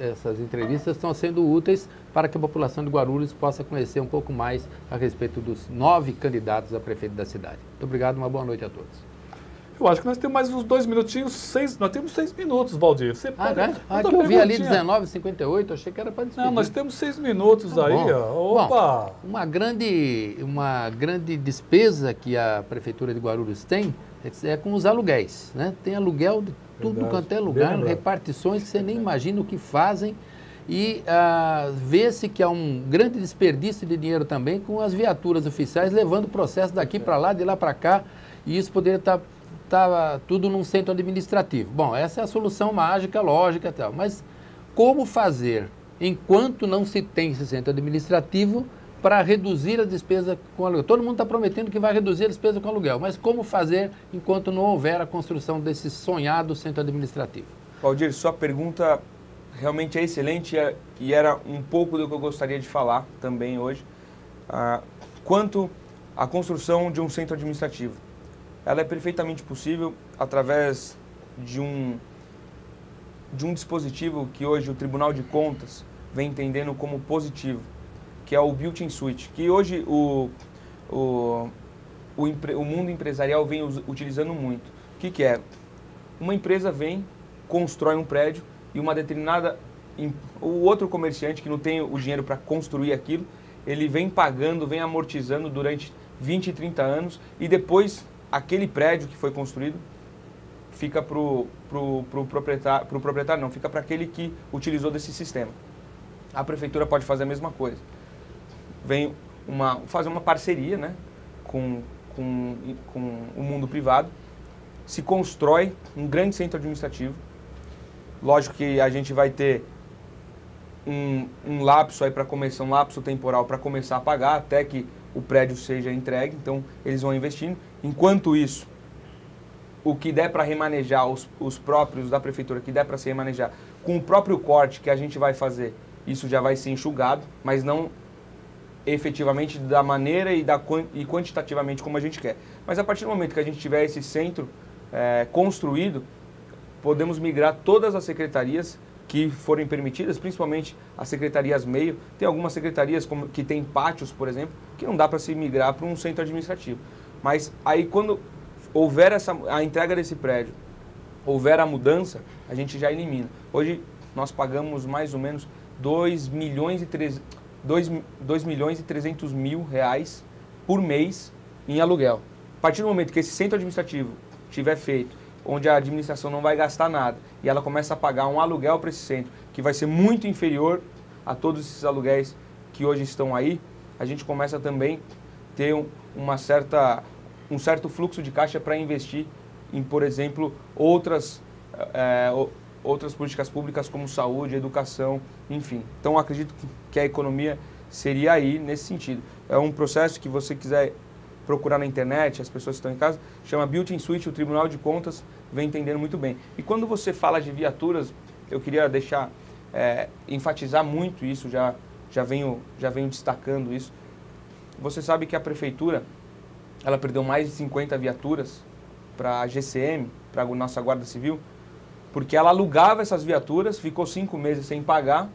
S2: essas entrevistas estão sendo úteis para que a população de Guarulhos possa conhecer um pouco mais a respeito dos 9 candidatos a prefeito da cidade. Muito obrigado, uma boa noite a todos.
S1: Eu acho que nós temos mais uns 2 minutinhos, nós temos 6 minutos, Valdir. Você pode...
S2: que eu vi ali 19h58, achei que era para despedir.
S1: Não, nós temos 6 minutos aí, ó. Opa!
S2: Bom, uma grande despesa que a Prefeitura de Guarulhos tem é com os aluguéis, né? Tem aluguel de tudo quanto é lugar, repartições que você nem imagina o que fazem. E vê-se que há um grande desperdício de dinheiro também com as viaturas oficiais levando o processo daqui para lá, de lá para cá, e isso poderia estar tudo num centro administrativo. Bom, essa é a solução mágica, lógica e tal, mas como fazer, enquanto não se tem esse centro administrativo, para reduzir a despesa com aluguel? Todo mundo está prometendo que vai reduzir a despesa com aluguel, mas como fazer enquanto não houver a construção desse sonhado centro administrativo?
S5: Valdir, sua pergunta realmente é excelente e era um pouco do que eu gostaria de falar também hoje. Quanto à construção de um centro administrativo, ela é perfeitamente possível através de um dispositivo que hoje o Tribunal de Contas vem entendendo como positivo, que é o Built-in Suite, que hoje o mundo empresarial vem utilizando muito. O que é? Uma empresa vem, constrói um prédio e uma determinada... O outro comerciante que não tem o dinheiro para construir aquilo, ele vem pagando, vem amortizando durante 20, 30 anos e depois aquele prédio que foi construído fica para o proprietário, não, fica para aquele que utilizou desse sistema. A prefeitura pode fazer a mesma coisa. Vem fazer uma parceria, né, com o mundo privado, se constrói um grande centro administrativo. Lógico que a gente vai ter um lapso aí para começar, um lapso temporal para começar a pagar até que o prédio seja entregue, então eles vão investindo. Enquanto isso, o que der para remanejar, os próprios da prefeitura, que der para se remanejar, com o próprio corte que a gente vai fazer, isso já vai ser enxugado, mas não efetivamente da maneira e quantitativamente como a gente quer. Mas a partir do momento que a gente tiver esse centro construído, podemos migrar todas as secretarias que forem permitidas, principalmente as secretarias meio. Tem algumas secretarias que tem pátios, por exemplo, que não dá para se migrar para um centro administrativo. Mas aí quando houver a entrega desse prédio, houver a mudança, a gente já elimina. Hoje nós pagamos mais ou menos 2 milhões e 300 mil reais por mês em aluguel. A partir do momento que esse centro administrativo estiver feito, onde a administração não vai gastar nada, e ela começa a pagar um aluguel para esse centro, que vai ser muito inferior a todos esses aluguéis que hoje estão aí, a gente começa também a ter um certo fluxo de caixa para investir em, por exemplo, outras políticas públicas como saúde, educação, enfim. Então, acredito que a economia seria aí nesse sentido. É um processo que você quiser procurar na internet, as pessoas que estão em casa, chama Built-in Suite, o Tribunal de Contas vem entendendo muito bem. E quando você fala de viaturas, eu queria enfatizar muito isso, já venho destacando isso. Você sabe que a prefeitura, ela perdeu mais de 50 viaturas para a GCM, para a nossa Guarda Civil, porque ela alugava essas viaturas, ficou 5 meses sem pagar,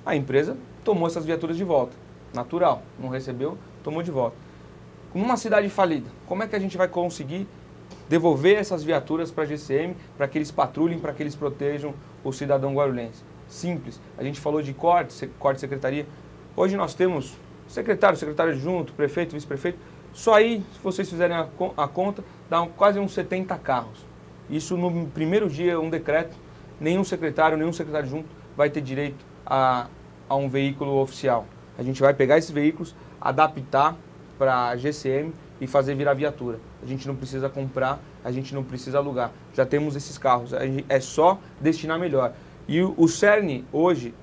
S5: a empresa tomou essas viaturas de volta. Natural, não recebeu, tomou de volta. Numa cidade falida, como é que a gente vai conseguir devolver essas viaturas para a GCM, para que eles patrulhem, para que eles protejam o cidadão guarulhense? Simples. A gente falou de corte de secretaria. Hoje nós temos secretário adjunto, prefeito, vice-prefeito. Só aí, se vocês fizerem a conta, dá quase uns 70 carros. Isso no primeiro dia, um decreto, nenhum secretário adjunto vai ter direito a um veículo oficial. A gente vai pegar esses veículos, adaptar para a GCM e fazer virar viatura. A gente não precisa comprar, a gente não precisa alugar. Já temos esses carros, é só destinar melhor. E o cerne hoje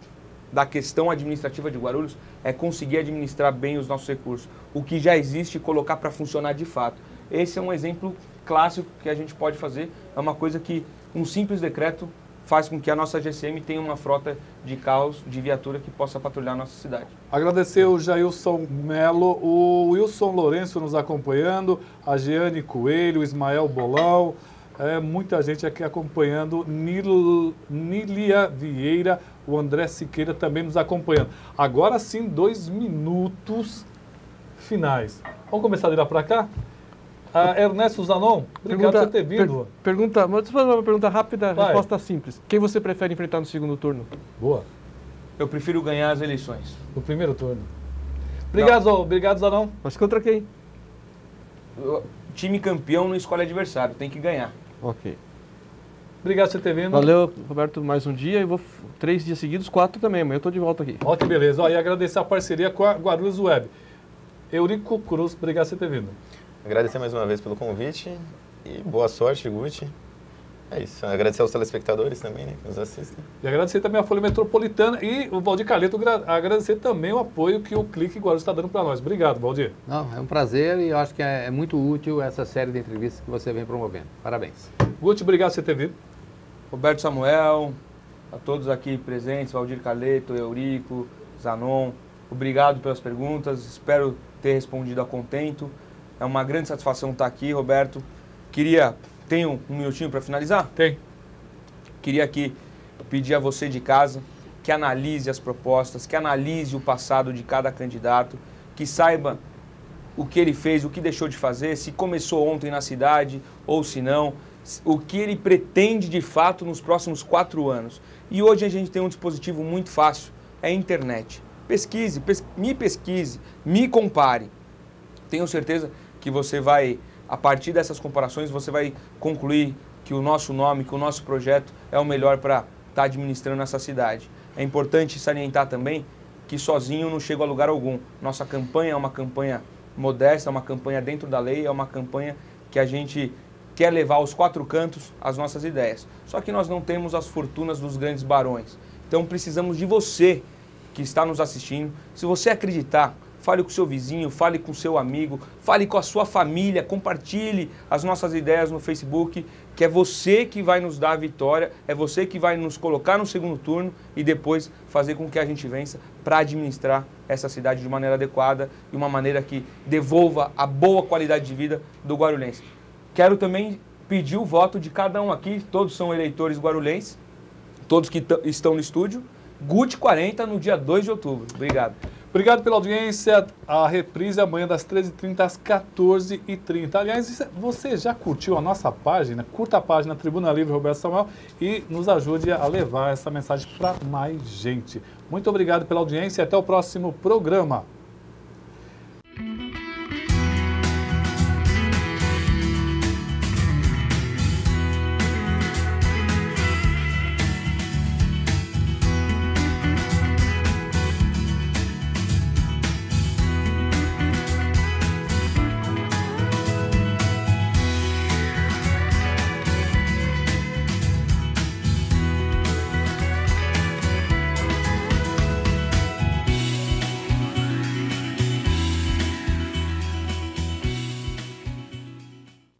S5: da questão administrativa de Guarulhos é conseguir administrar bem os nossos recursos. O que já existe, colocar para funcionar de fato. Esse é um exemplo clássico que a gente pode fazer. É uma coisa que um simples decreto faz com que a nossa GCM tenha uma frota de carros, de viatura que possa patrulhar a nossa cidade.
S1: Agradecer o Jailson Melo, o Wilson Lourenço nos acompanhando, a Giane Coelho, o Ismael Bolão, Muita gente aqui acompanhando. Nília Vieira, o André Siqueira também nos acompanhando. Agora sim, 2 minutos finais. Vamos começar de lá para cá? Ernesto Zanon, obrigado por ter vindo.
S4: Mas deixa eu fazer uma pergunta rápida, resposta simples. Quem você prefere enfrentar no segundo turno?
S1: Boa.
S5: Eu prefiro ganhar as eleições.
S1: No primeiro turno. Obrigado, Zanon.
S4: Mas contra quem?
S5: Time campeão não escolhe adversário, tem que ganhar.
S4: Ok.
S1: Obrigado por ter vindo.
S4: Valeu, Roberto, mais um dia. Eu vou 3 dias seguidos, 4 também. Amanhã eu estou de volta aqui.
S1: Ó, que beleza. E agradecer a parceria com a Guarulhos Web. Eurico Cruz, obrigado por ter vindo.
S3: Agradecer mais uma vez pelo convite e boa sorte, Guti. É isso. Agradecer aos telespectadores também, né, que nos assistem.
S1: E agradecer também a Folha Metropolitana e o Valdir Carleto, agradecer também o apoio que o Clique Guarulhos está dando para nós. Obrigado, Valdir.
S2: Não, é um prazer e eu acho que é muito útil essa série de entrevistas que você vem promovendo. Parabéns.
S1: Guti, obrigado por ter vindo.
S5: Roberto Samuel, a todos aqui presentes, Valdir Carleto, Eurico, Zanon, obrigado pelas perguntas, espero ter respondido a contento. É uma grande satisfação estar aqui, Roberto. Tenho um minutinho para finalizar?
S1: Tem.
S5: Queria aqui pedir a você de casa que analise as propostas, que analise o passado de cada candidato, que saiba o que ele fez, o que deixou de fazer, se começou ontem na cidade ou se não, o que ele pretende de fato nos próximos 4 anos. E hoje a gente tem um dispositivo muito fácil, é a internet. Pesquise, me compare. Tenho certeza que você vai, a partir dessas comparações, você vai concluir que o nosso nome, que o nosso projeto é o melhor para estar administrando essa cidade. É importante salientar também que sozinho não chego a lugar algum. Nossa campanha é uma campanha modesta, é uma campanha dentro da lei, é uma campanha que a gente quer levar aos 4 cantos as nossas ideias. Só que nós não temos as fortunas dos grandes barões. Então precisamos de você que está nos assistindo. Se você acreditar, fale com o seu vizinho, fale com o seu amigo, fale com a sua família, compartilhe as nossas ideias no Facebook, que é você que vai nos dar a vitória, é você que vai nos colocar no segundo turno e depois fazer com que a gente vença para administrar essa cidade de maneira adequada e uma maneira que devolva a boa qualidade de vida do guarulhense. Quero também pedir o voto de cada um aqui, todos são eleitores guarulhenses, todos que estão no estúdio. Guti 40 no dia 2 de outubro. Obrigado.
S1: Obrigado pela audiência. A reprise amanhã das 13h30 às 14h30. Aliás, você já curtiu a nossa página? Curta a página Tribuna Livre Roberto Samuel e nos ajude a levar essa mensagem para mais gente. Muito obrigado pela audiência e até o próximo programa.